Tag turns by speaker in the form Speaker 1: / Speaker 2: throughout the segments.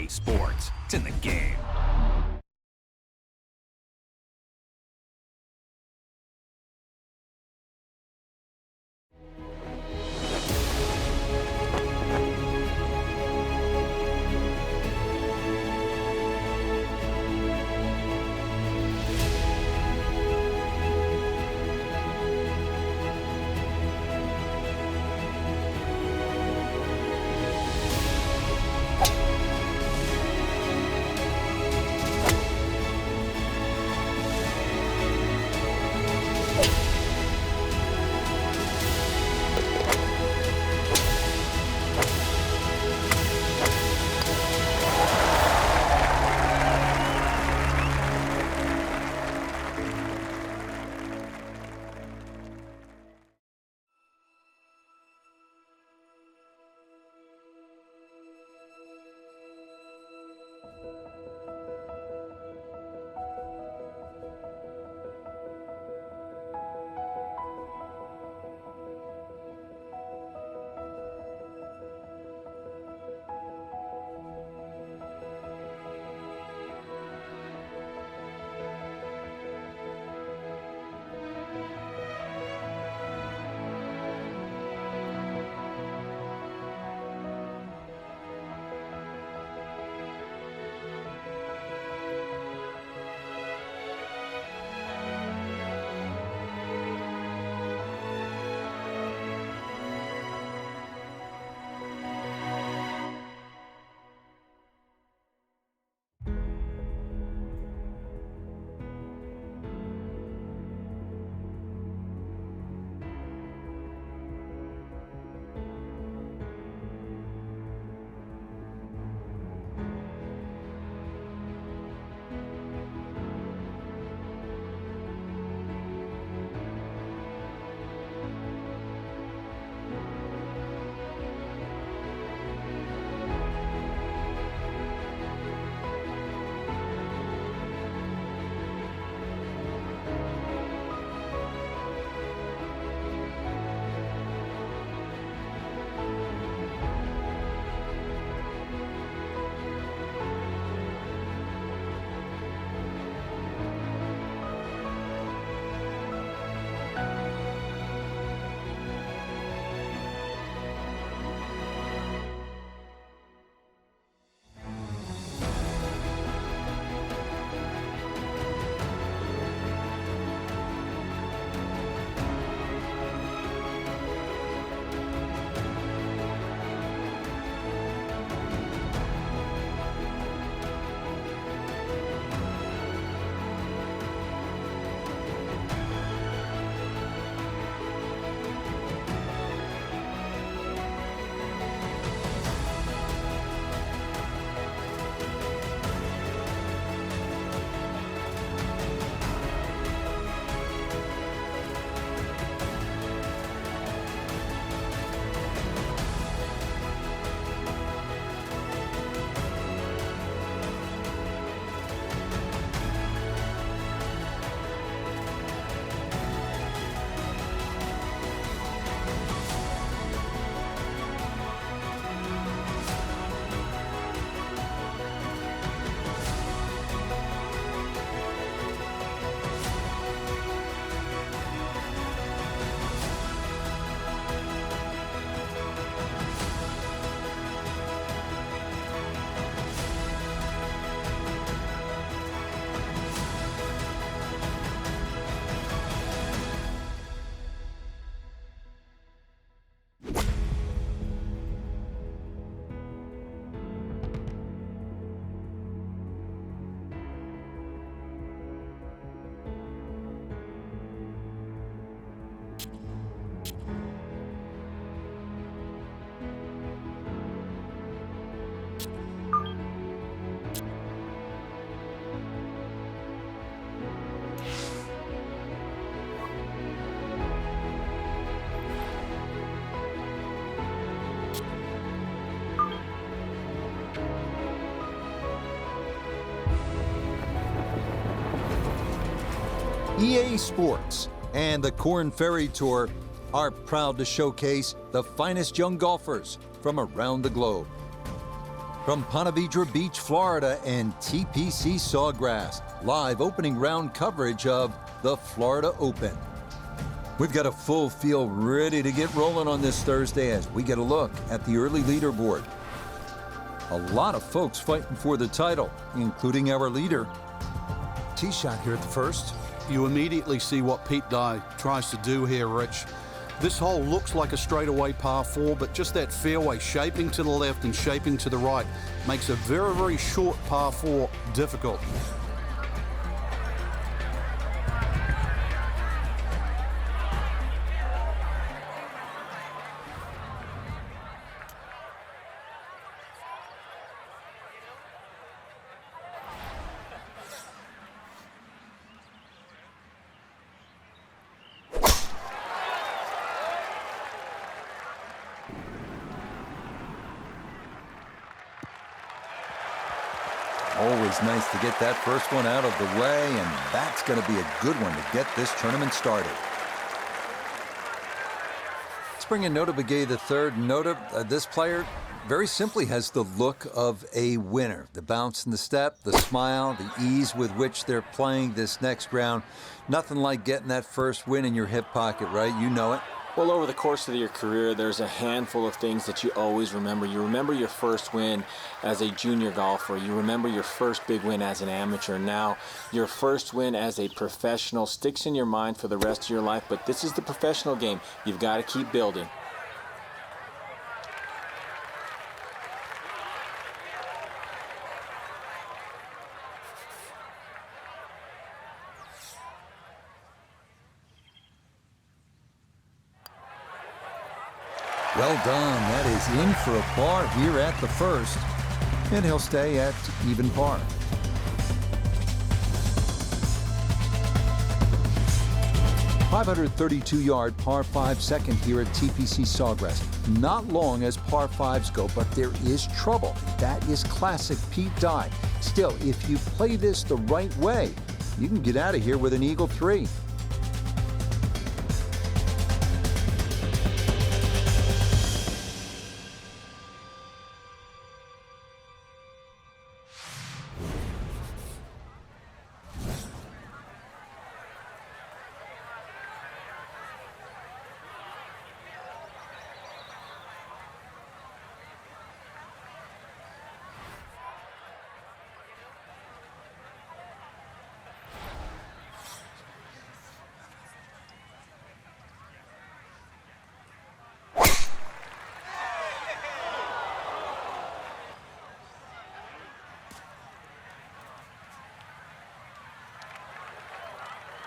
Speaker 1: EA Sports. It's in the game.
Speaker 2: EA Sports and the Korn Ferry Tour are proud to showcase the finest young golfers from around the globe. From Ponte Vedra Beach, Florida, and TPC Sawgrass, live opening round coverage of the Florida Open. We've got a full field ready to get rolling on this Thursday as we get a look at the early leaderboard. A lot of folks fighting for the title, including our leader. Tee shot here at the first.
Speaker 3: You immediately see what Pete Dye tries to do here, Rich. This hole looks like a straightaway par 4, but just that fairway shaping to the left and shaping to the right makes a very, very short par 4 difficult.
Speaker 2: Always nice to get that first one out of the way, and that's going to be a good one to get this tournament started. Let's bring in Nota Begay the third. Nota, this player very simply has the look of a winner. The bounce in the step, the smile, the ease with which they're playing this next round. Nothing like getting that first win in your hip pocket, right? You know it.
Speaker 4: Well, over the course of your career, there's a handful of things that you always remember. You remember your first win as a junior golfer. You remember your first big win as an amateur. Now, your first win as a professional sticks in your mind for the rest of your life, but this is the professional game. You've got to keep building.
Speaker 2: Well done. That is in for a par here at the first, and he'll stay at even par. .532-yard par 5 second here at TPC Sawgrass. Not long as par 5s go, but there is trouble. That is classic Pete Dye. Still, if you play this the right way, you can get out of here with an eagle 3.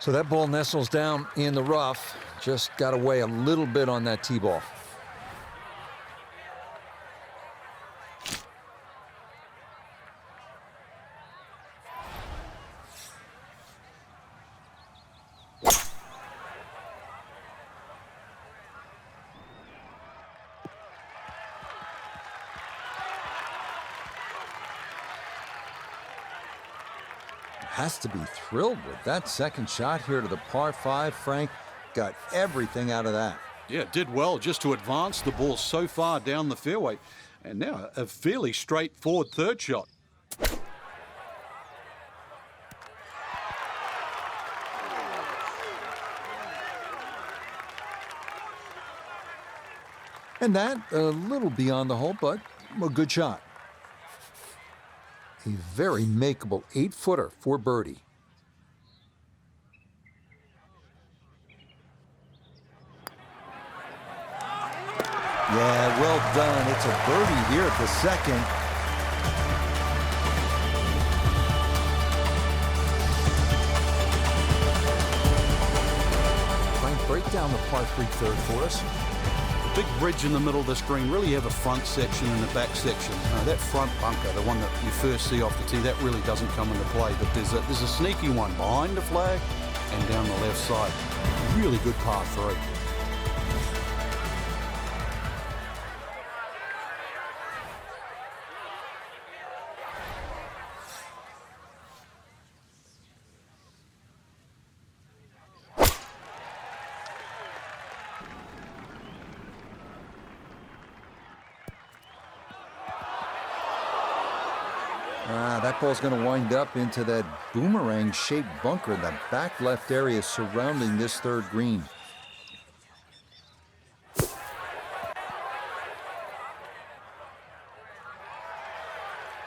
Speaker 2: So that ball nestles down in the rough. Just got to weigh a little bit on that tee ball. Has to be thrilled with that second shot here to the par 5. Frank got everything out of that.
Speaker 3: Yeah, did well just to advance the ball so far down the fairway. And now a fairly straightforward third shot.
Speaker 2: And that a little beyond the hole, but a good shot. A very makeable 8-footer for birdie. Yeah, well done. It's a birdie here at the second. Frank, break down the par 3 third for us.
Speaker 3: Big bridge in the middle of the screen. Really have a front section and a back section. That front bunker, the one that you first see off the tee, that really doesn't come into play. But there's a sneaky one behind the flag and down the left side. Really good par 3.
Speaker 2: That ball's going to wind up into that boomerang-shaped bunker in the back left area surrounding this third green.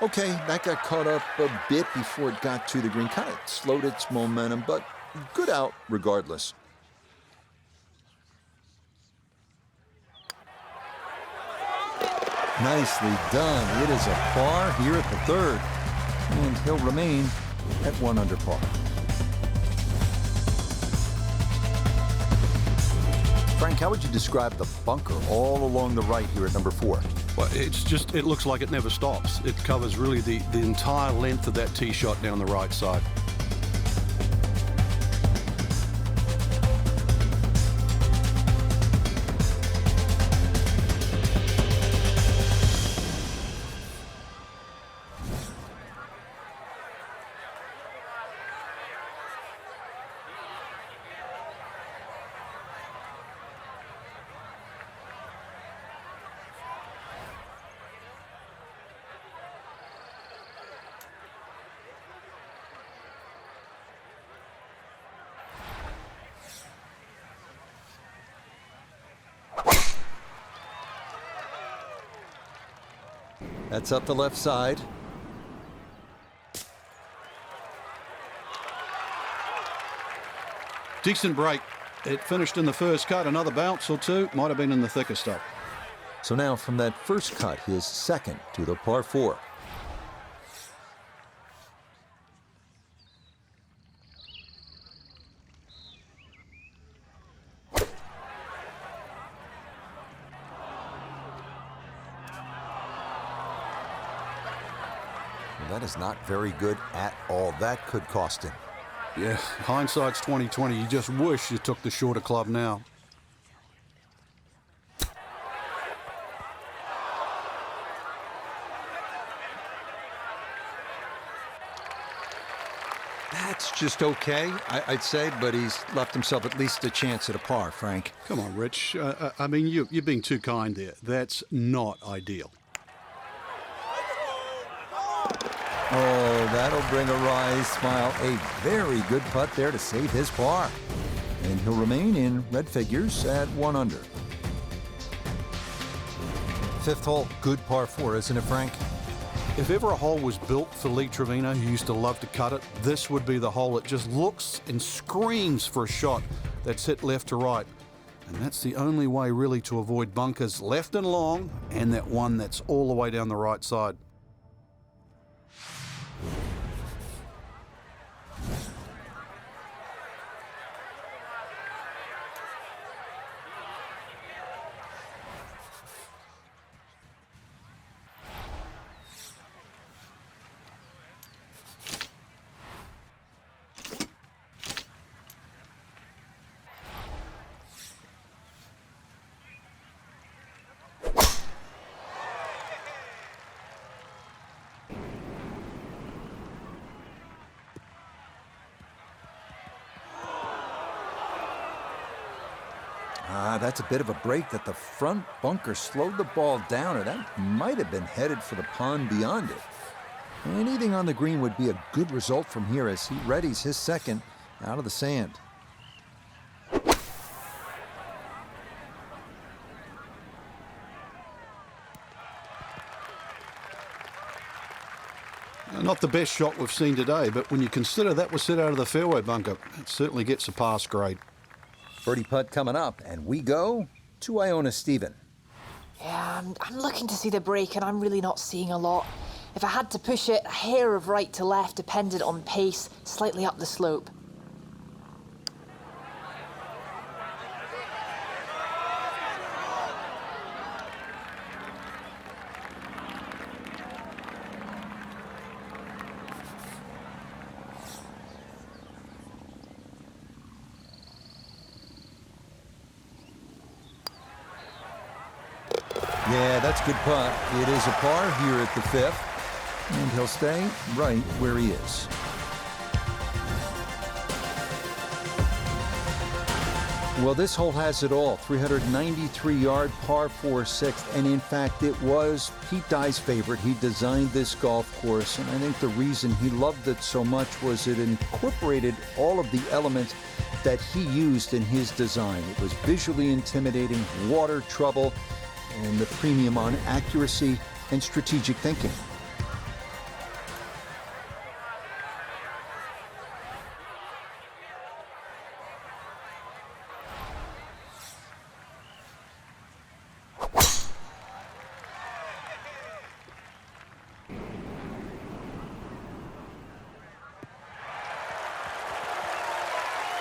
Speaker 2: Okay, that got caught up a bit before it got to the green. Kind of slowed its momentum, but good out regardless. Nicely done. It is a par here at the third, and he'll remain at 1 under par. Frank, how would you describe the bunker all along the right here at number 4?
Speaker 3: Well, it looks like it never stops. It covers really the entire length of that tee shot down the right side.
Speaker 2: That's up the left side.
Speaker 3: Decent break. It finished in the first cut. Another bounce or two. Might have been in the thicker stuff.
Speaker 2: So now from that first cut, his second to the par 4. That is not very good at all. That could cost him.
Speaker 3: Yeah, hindsight's 20/20. You just wish you took the shorter club now.
Speaker 2: That's just okay, I'd say, but he's left himself at least a chance at a par, Frank.
Speaker 3: Come on, Rich. I mean, you're being too kind there. That's not ideal.
Speaker 2: Oh, that'll bring a wry smile. A very good putt there to save his par. And he'll remain in red figures at 1 under. Fifth hole, good par 4, isn't it, Frank?
Speaker 3: If ever a hole was built for Lee Trevino, who used to love to cut it, this would be the hole. It just looks and screams for a shot that's hit left to right. And that's the only way really to avoid bunkers left and long, and that one that's all the way down the right side.
Speaker 2: That's a bit of a break that the front bunker slowed the ball down, or that might have been headed for the pond beyond it. Anything on the green would be a good result from here as he readies his second out of the sand.
Speaker 3: Not the best shot we've seen today, but when you consider that was hit out of the fairway bunker, it certainly gets a pass grade.
Speaker 2: Birdie putt coming up, and we go to Iona Stephen.
Speaker 5: Yeah, I'm looking to see the break, and I'm really not seeing a lot. If I had to push it, a hair of right to left dependent on pace, slightly up the slope.
Speaker 2: Yeah, that's a good putt. It is a par here at the 5th, and he'll stay right where he is. Well, this hole has it all. 393-yard par 4 sixth, and in fact, it was Pete Dye's favorite. He designed this golf course, and I think the reason he loved it so much was it incorporated all of the elements that he used in his design. It was visually intimidating, water trouble, and the premium on accuracy and strategic thinking.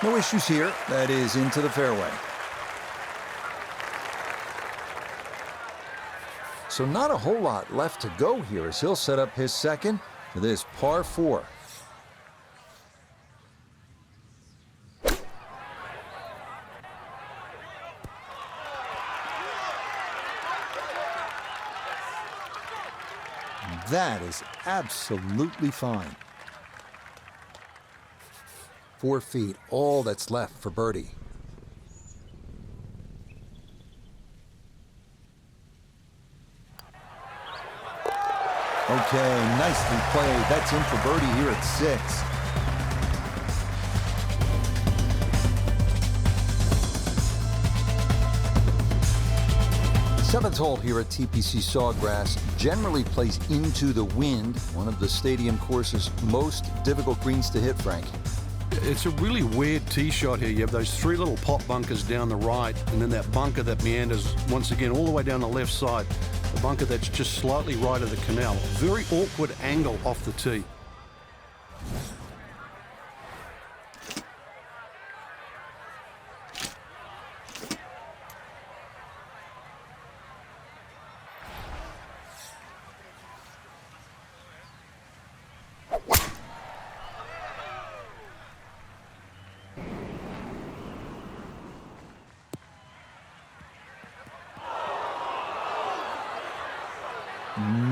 Speaker 2: No issues here. That is into the fairway. So not a whole lot left to go here as he'll set up his second for this par 4. That is absolutely fine. 4 feet, all that's left for birdie. Okay, nicely played. That's in for birdie here at 6. Seventh hole here at TPC Sawgrass generally plays into the wind, one of the stadium course's most difficult greens to hit, Frank.
Speaker 3: It's a really weird tee shot here. You have those 3 little pot bunkers down the right, and then that bunker that meanders once again all the way down the left side. The bunker that's just slightly right of the canal. Very awkward angle off the tee.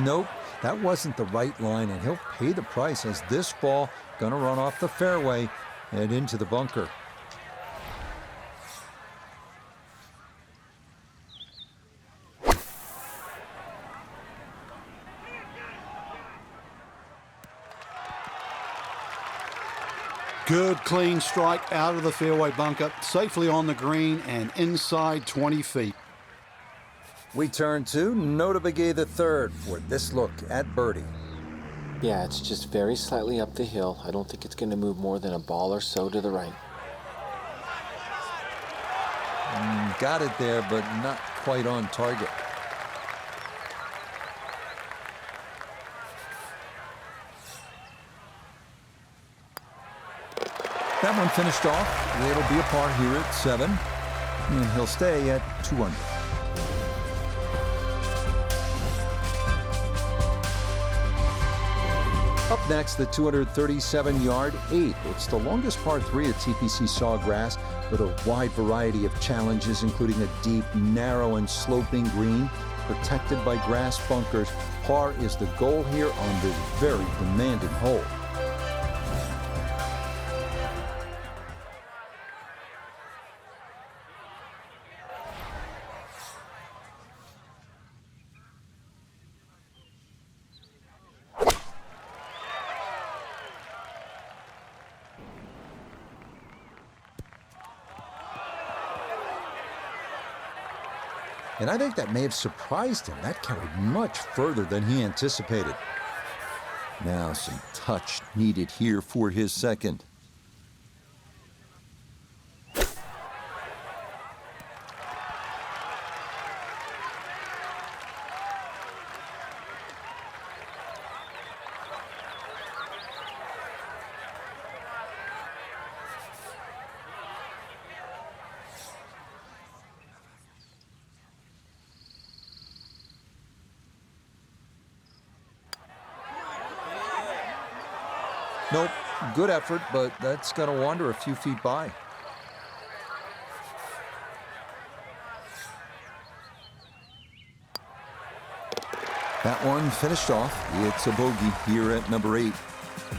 Speaker 2: Nope, that wasn't the right line, and he'll pay the price as this ball gonna run off the fairway and into the bunker.
Speaker 3: Good clean strike out of the fairway bunker, safely on the green and inside 20 feet.
Speaker 2: We turn to Nota Begay III for this look at birdie.
Speaker 4: Yeah, it's just very slightly up the hill. I don't think it's going to move more than a ball or so to the right.
Speaker 2: Got it there, but not quite on target. That one finished off. It'll be a par here at 7, and he'll stay at 2 under. Up next, the 237-yard 8. It's the longest par 3 at TPC Sawgrass, with a wide variety of challenges, including a deep, narrow, and sloping green protected by grass bunkers. Par is the goal here on this very demanding hole. And I think that may have surprised him. That carried much further than he anticipated. Now some touch needed here for his second. Nope, good effort, but that's going to wander a few feet by. That one finished off. It's a bogey here at number 8,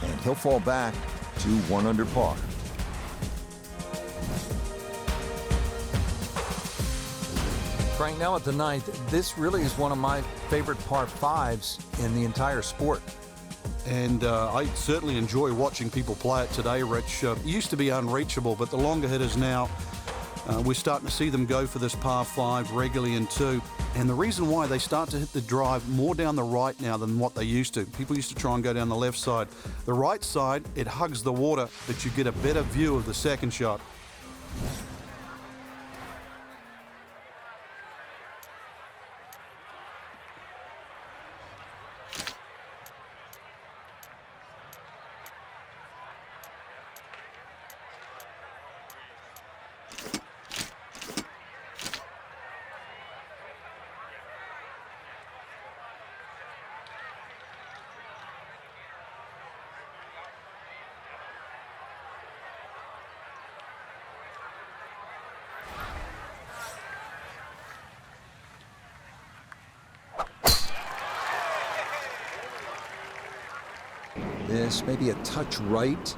Speaker 2: and he'll fall back to 1 under par. Frank, now at the ninth, this really is one of my favorite par fives in the entire sport.
Speaker 3: And I certainly enjoy watching people play it today, Rich. It used to be unreachable, but the longer hitters now, we're starting to see them go for this par 5 regularly in 2. And the reason why they start to hit the drive more down the right now than what they used to. People used to try and go down the left side. The right side, it hugs the water, but you get a better view of the second shot.
Speaker 2: This may be a touch right.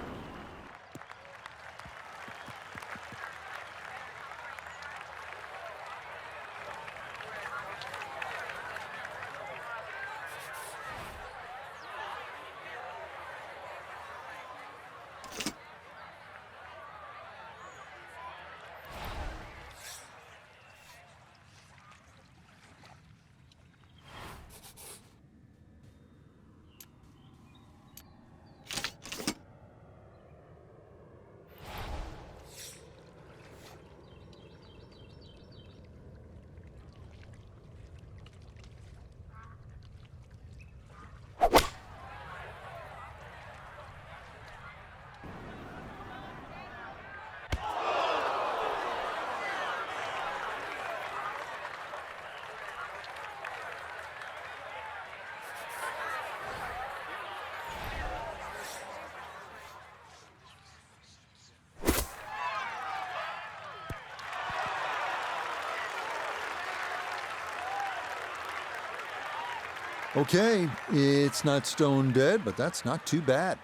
Speaker 2: Okay, it's not stone dead, but that's not too bad.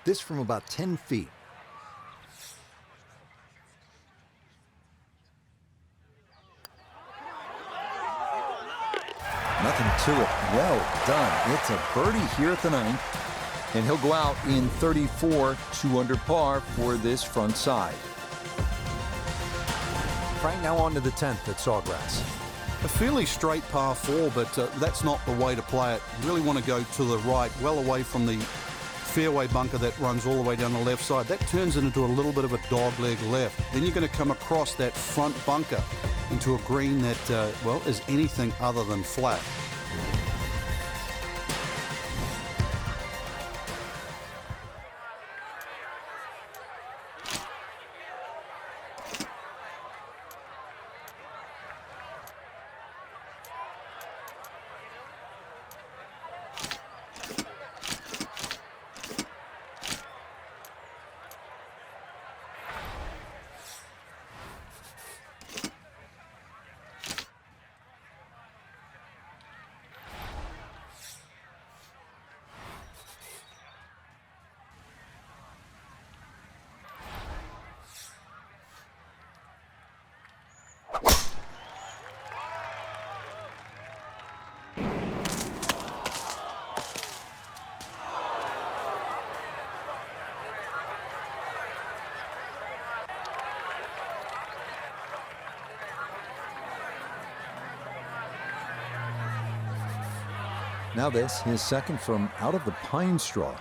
Speaker 1: This from about 10 feet.
Speaker 2: Nothing to it. Well done. It's a birdie here at the ninth, and he'll go out in 34, 2 under par for this front side.
Speaker 1: Frank, now on to the 10th at Sawgrass.
Speaker 3: A fairly straight par 4, but that's not the way to play it. You really want to go to the right, well away from the fairway bunker that runs all the way down the left side. That turns it into a little bit of a dogleg left. Then you're going to come across that front bunker into a green that, well, is anything other than flat.
Speaker 2: Now this, his second from out of the pine straw.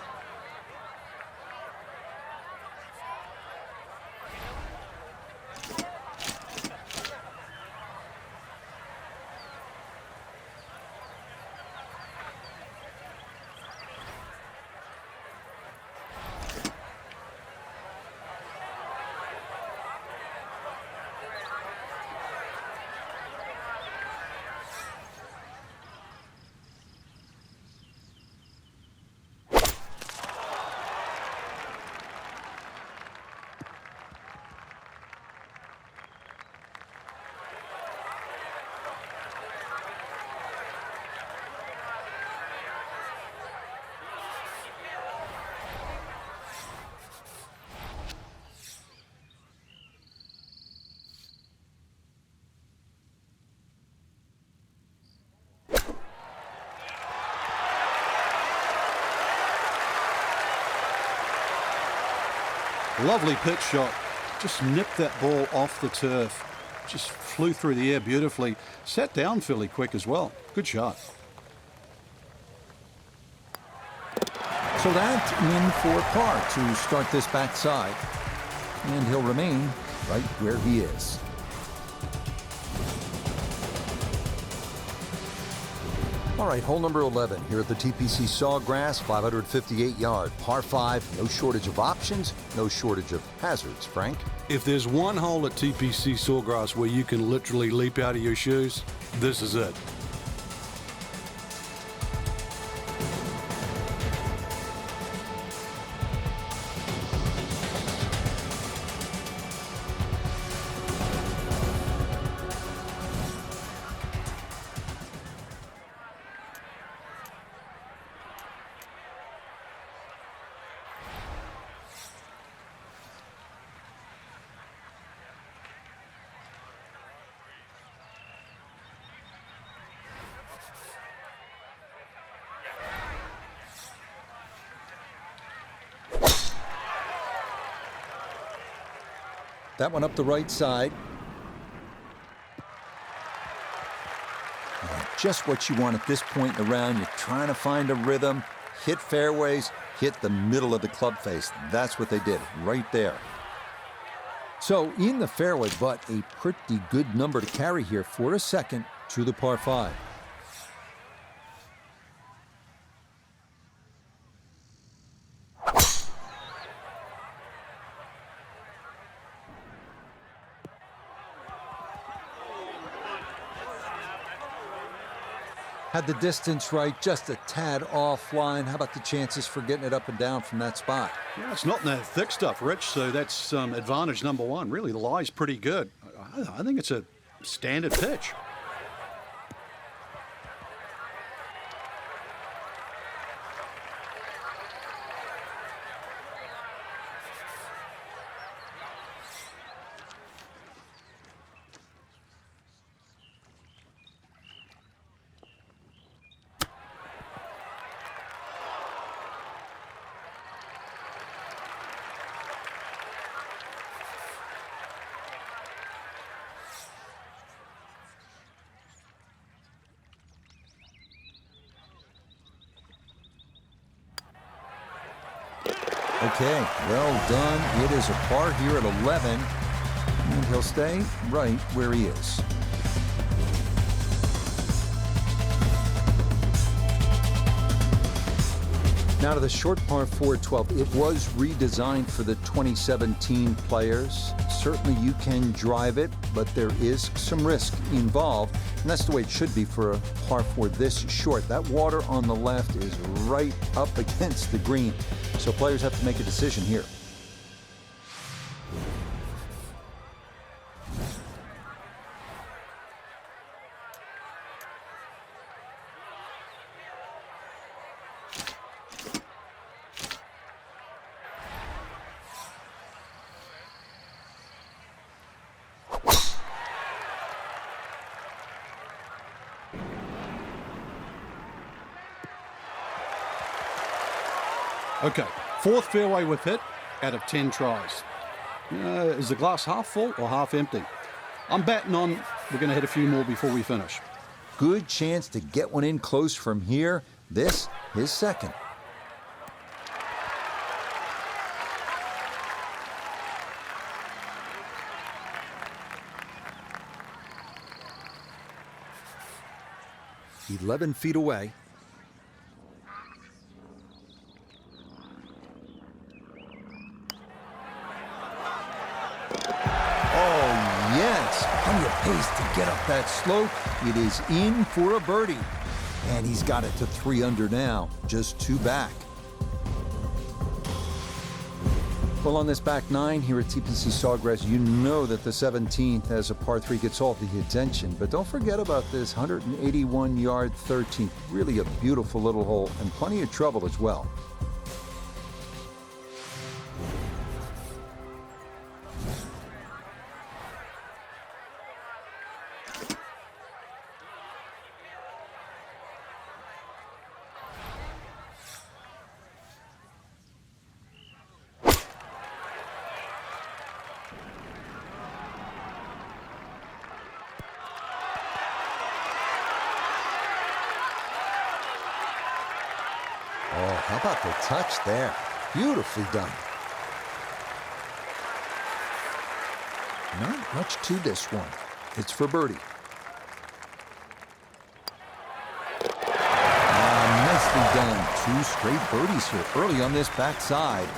Speaker 3: Lovely pitch shot. Just nipped that ball off the turf. Just flew through the air beautifully. Sat down fairly quick as well. Good shot.
Speaker 2: So that's in for par to start this backside. And he'll remain right where he is. All right, hole number 11 here at the TPC Sawgrass, 558-yard, par 5. No shortage of options, no shortage of hazards, Frank.
Speaker 3: If there's one hole at TPC Sawgrass where you can literally leap out of your shoes, this is it.
Speaker 2: That one up the right side. Just what you want at this point in the round. You're trying to find a rhythm, hit fairways, hit the middle of the club face. That's what they did right there. So in the fairway, but a pretty good number to carry here for a second to the par 5. Had the distance right, just a tad offline. How about the chances for getting it up and down from that spot?
Speaker 3: Yeah, it's not in that thick stuff, Rich, so that's advantage number one. Really, the lie's pretty good. I think it's a standard pitch.
Speaker 2: Okay, well done. It is a par here at 11, and he'll stay right where he is. Now to the short par 4 12. It was redesigned for the 2017 players. Certainly you can drive it, but there is some risk involved, and that's the way it should be for a par 4 this short. That water on the left is right up against the green, so players have to make a decision here.
Speaker 3: Okay, fourth fairway we've hit out of 10 tries. Is the glass half full or half empty? I'm batting on we're going to hit a few more before we finish.
Speaker 2: Good chance to get one in close from here. This, his second. "11 feet away." Plenty of pace to get up that slope. It is in for a birdie. And he's got it to 3 under now, just 2 back. Well, on this back 9 here at TPC Sawgrass, you know that the 17th as a par 3 gets all the attention. But don't forget about this 181-yard 13th. Really a beautiful little hole and plenty of trouble as well. Oh, how about the touch there? Beautifully done. Not much to this one. It's for birdie. Nicely done. 2 straight birdies here early on this backside.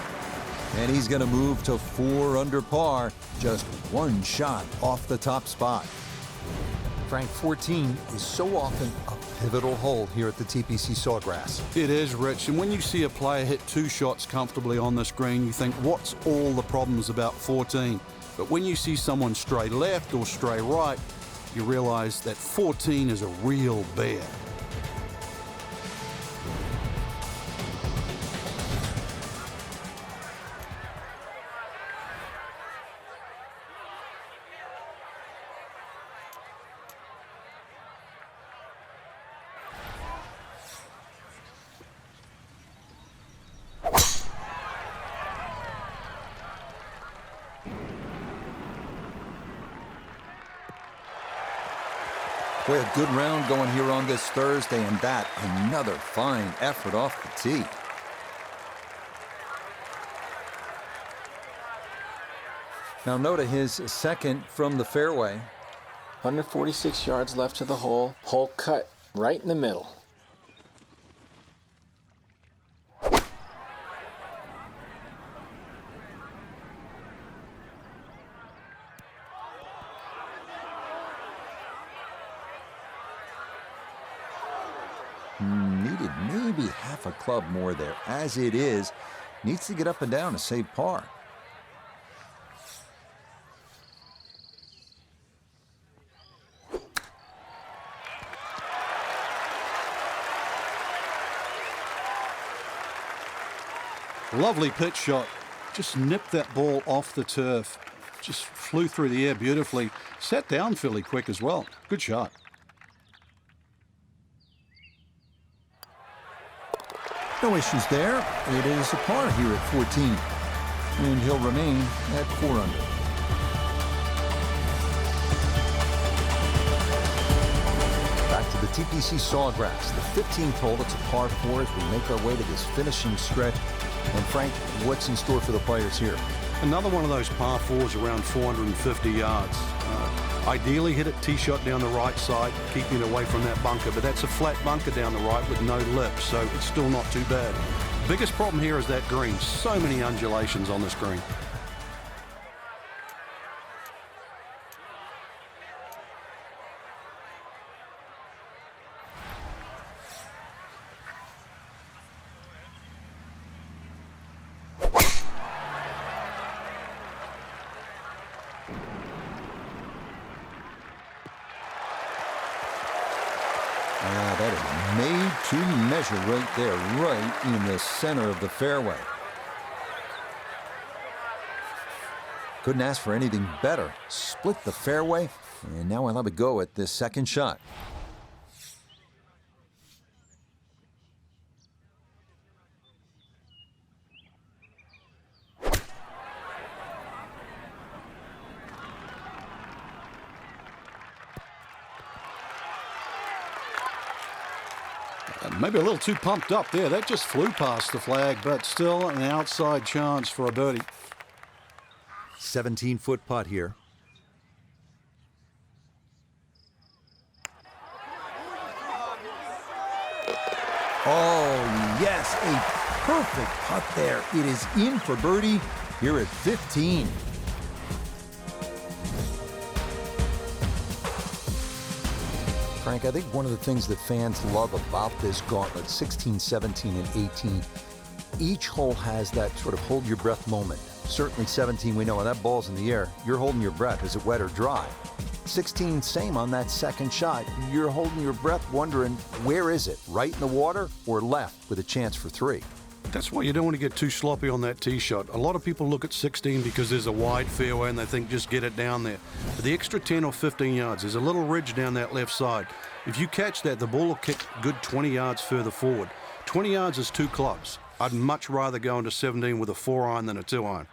Speaker 2: And he's going to move to 4 under par. Just 1 shot off the top spot.
Speaker 1: Frank, 14 is so often a pivotal hole here at the TPC Sawgrass.
Speaker 3: It is, Rich, and when you see a player hit 2 shots comfortably on this green, you think, what's all the problems about 14? But when you see someone stray left or stray right, you realize that 14 is a real bear.
Speaker 2: Boy, a good round going here on this Thursday, and that another fine effort off the tee. Now note his second from the fairway.
Speaker 4: 146 yards left to the hole. Hole cut right in the middle.
Speaker 2: Needed maybe half a club more there. As it is, needs to get up and down to save par.
Speaker 3: Lovely pitch shot. Just nipped that ball off the turf. Just flew through the air beautifully. Sat down fairly quick as well. Good shot.
Speaker 2: No issues there. It is a par here at 14. And he'll remain at 4 under.
Speaker 1: Back to the TPC Sawgrass, the 15th hole. It's a par 4 as we make our way to this finishing stretch. And Frank, what's in store for the players here?
Speaker 3: Another one of those par 4s around 450 yards. Ideally hit it tee shot down the right side, keeping it away from that bunker, but that's a flat bunker down the right with no lip, so it's still not too bad. Biggest problem here is that green. So many undulations on this green.
Speaker 2: That is made to measure right there, right in the center of the fairway. Couldn't ask for anything better. Split the fairway, and now I'll have a go at this second shot.
Speaker 3: Maybe a little too pumped up there. That just flew past the flag, but still an outside chance for a birdie.
Speaker 1: 17-foot putt here.
Speaker 2: Oh, yes, a perfect putt there. It is in for birdie here at 15.
Speaker 1: Frank, I think one of the things that fans love about this gauntlet, 16, 17, and 18, each hole has that sort of hold your breath moment. Certainly 17, we know when that ball's in the air, you're holding your breath. Is it wet or dry? 16, same on that second shot. You're holding your breath wondering, where is it? Right in the water or left with a chance for 3?
Speaker 3: That's why you don't want to get too sloppy on that tee shot. A lot of people look at 16 because there's a wide fairway and they think just get it down there. But the extra 10 or 15 yards, there's a little ridge down that left side. If you catch that, the ball will kick good 20 yards further forward. 20 yards is 2 clubs. I'd much rather go into 17 with a 4-iron than a 2-iron.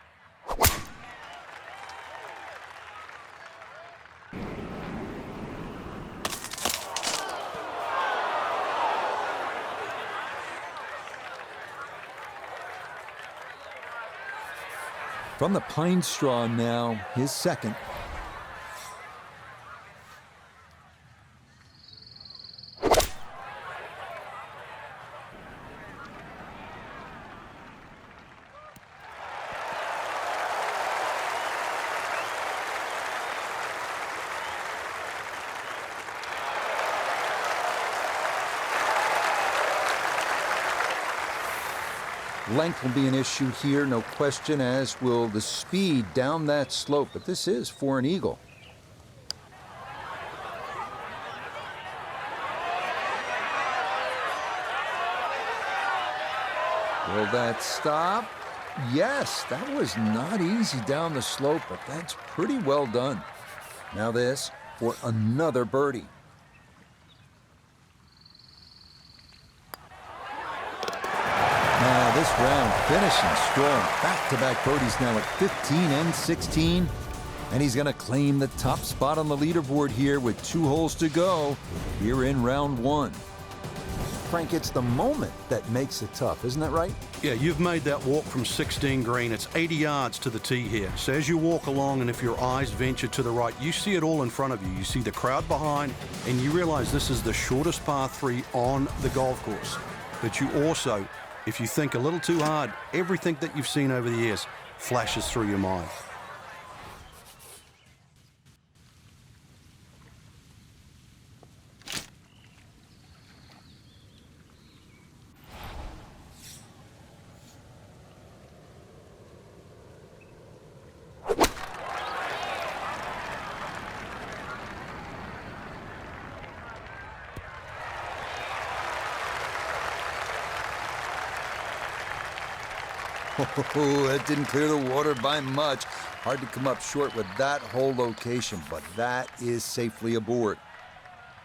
Speaker 2: From the pine straw now, his second. Length will be an issue here, no question, as will the speed down that slope. But this is for an eagle. Will that stop? Yes, that was not easy down the slope, but that's pretty well done. Now this for another birdie. Now this round finishing strong. Back-to-back birdies now at 15 and 16. And he's going to claim the top spot on the leaderboard here with 2 holes to go here in round 1.
Speaker 1: Frank, it's the moment that makes it tough, isn't that right?
Speaker 3: Yeah, you've made that walk from 16 green. It's 80 yards to the tee here. So as you walk along, and if your eyes venture to the right, you see it all in front of you. You see the crowd behind, and you realize this is the shortest par 3 on the golf course. But you also, if you think a little too hard, everything that you've seen over the years flashes through your mind.
Speaker 2: Oh, that didn't clear the water by much. Hard to come up short with that whole location, but that is safely aboard.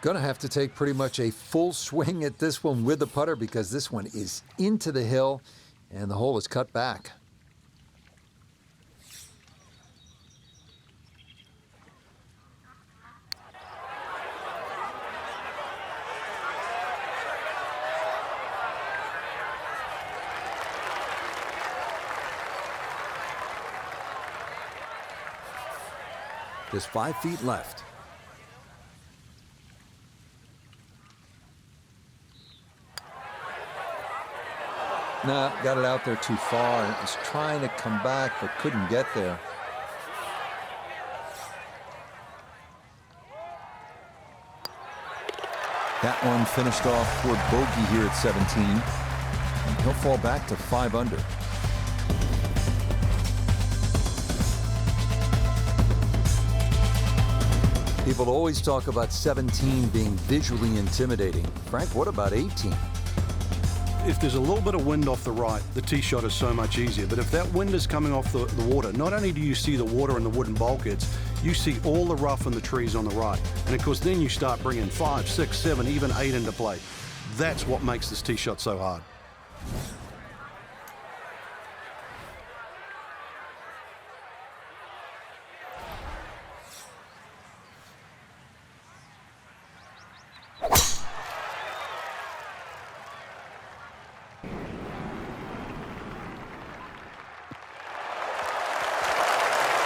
Speaker 2: Gonna have to take pretty much a full swing at this one with the putter because this one is into the hill and the hole is cut back.
Speaker 1: Just 5 feet left.
Speaker 2: Nah, got it out there too far. It was trying to come back, but couldn't get there. That one finished off toward bogey here at 17. And he'll fall back to 5 under. People always talk about 17 being visually intimidating. Frank, what about 18?
Speaker 3: If there's a little bit of wind off the right, the tee shot is so much easier. But if that wind is coming off the water, not only do you see the water and the wooden bulkheads, you see all the rough and the trees on the right. And of course, then you start bringing 5, 6, 7, even 8 into play. That's what makes this tee shot so hard.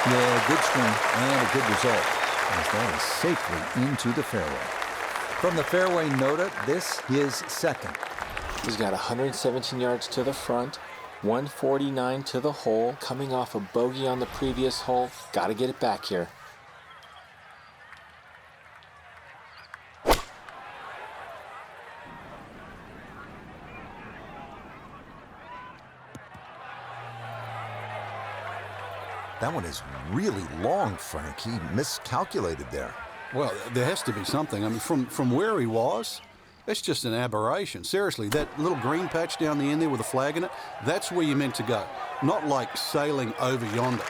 Speaker 2: Yeah, good swing and a good result as that is safely into the fairway. From the fairway nota, this is second.
Speaker 4: He's got 117 yards to the front, 149 to the hole, coming off a bogey on the previous hole. Got to get it back here.
Speaker 1: That one is really long, Frank. He miscalculated there.
Speaker 3: Well, there has to be something. I mean, from where he was, that's just an aberration. Seriously, that little green patch down the end there with a flag in it, that's where you're meant to go. Not like sailing over yonder.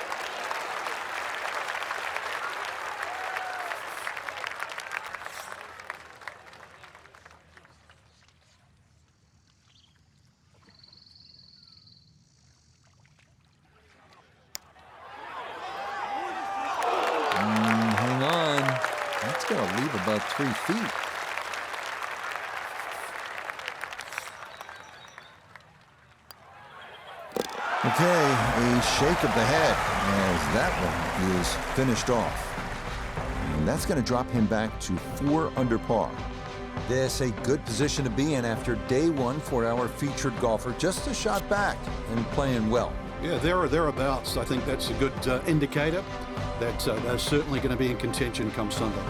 Speaker 2: Hang on. That's going to leave about 3 feet. Okay, a shake of the head as that one is finished off. And that's going to drop him back to 4 under par. This a good position to be in after day one for our featured golfer. Just a shot back and playing well.
Speaker 3: Yeah, there or thereabouts. I think that's a good indicator that they're certainly going to be in contention come Sunday.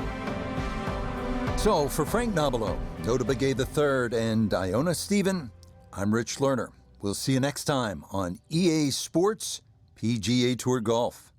Speaker 2: So for Frank Nobilo, Nota Begay III, and Iona Stephen, I'm Rich Lerner. We'll see you next time on EA Sports PGA Tour Golf.